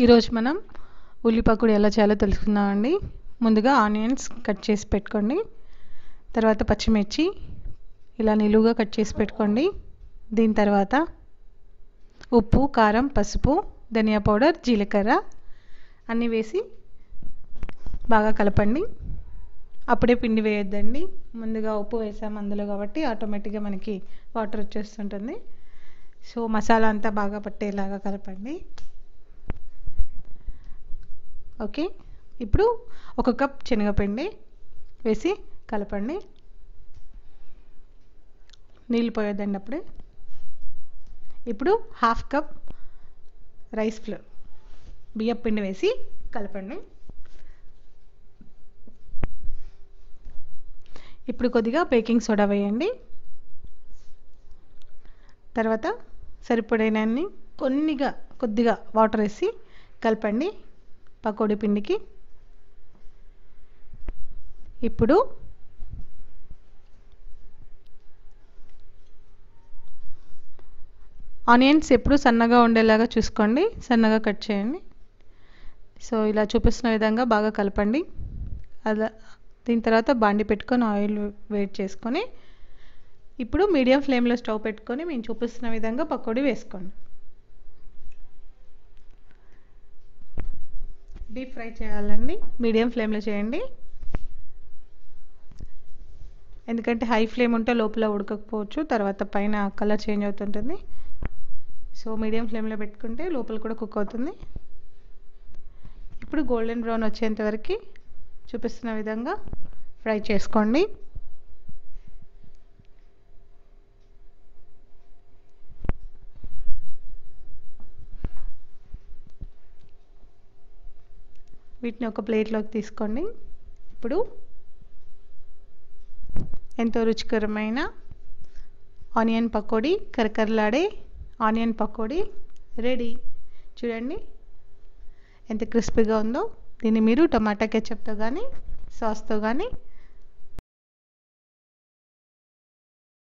ఈరోజు మనం ఉల్లి పకోడీ ఎలా చేయాలో తెలుసుకుందామండి. ముందుగా ఆనియన్స్ కట్ చేసి పెట్టుకోండి. తర్వాత పచ్చిమిర్చి ఇలా నిలువుగా కట్ చేసి పెట్టుకోండి. దీని తర్వాత ఉప్పు, కారం, పసుపు, ధనియా పౌడర్, జీలకర్ర అన్నీ వేసి బాగా కలపండి. అప్పుడే పిండి వేయొద్దండి. ముందుగా ఉప్పు వేసాము అందులో కాబట్టి ఆటోమేటిక్గా మనకి వాటర్ వచ్చేస్తుంటుంది. సో మసాలా అంతా బాగా పట్టేలాగా కలపండి. ఓకే, ఇప్పుడు 1 కప్ శనగపిండి వేసి కలపండి. నీళ్ళు పోయొద్దండి అప్పుడే. ఇప్పుడు 1/2 కప్ రైస్ ఫ్లోర్ బియ్యం పిండి వేసి కలపండి. ఇప్పుడు కొద్దిగా బేకింగ్ సోడా వేయండి. తర్వాత సరిపడినన్ని కొద్దిగా వాటర్ వేసి కలపండి పకోడీ పిండికి. ఇప్పుడు ఆనియన్స్ ఎప్పుడు సన్నగా ఉండేలాగా చూసుకోండి, సన్నగా కట్ చేయండి. సో ఇలా చూపిస్తున్న విధంగా బాగా కలపండి. అలా దీని తర్వాత బాండి పెట్టుకొని ఆయిల్ వేడి చేసుకొని ఇప్పుడు మీడియం ఫ్లేమ్లో స్టవ్ పెట్టుకొని మేము చూపిస్తున్న విధంగా పకోడీ వేసుకోండి. డీప్ ఫ్రై చేయాలండి, మీడియం ఫ్లేమ్లో చేయండి. ఎందుకంటే హై ఫ్లేమ్ ఉంటే లోపల ఉడకకపోవచ్చు, తర్వాత పైన కలర్ చేంజ్ అవుతుంటుంది. సో మీడియం ఫ్లేమ్లో పెట్టుకుంటే లోపల కూడా కుక్ అవుతుంది. ఇప్పుడు గోల్డెన్ బ్రౌన్ వచ్చేంత వరకు చూపిస్తున్న విధంగా ఫ్రై చేసుకోండి. వీటిని ఒక ప్లేట్లోకి తీసుకోండి. ఇప్పుడు ఎంతో రుచికరమైన ఆనియన్ పకోడీ, కరకరలాడే ఆనియన్ పకోడీ రెడీ. చూడండి ఎంత క్రిస్పీగా ఉందో. దీన్ని మీరు టమాటా కెచప్తో కానీ సాస్తో కానీ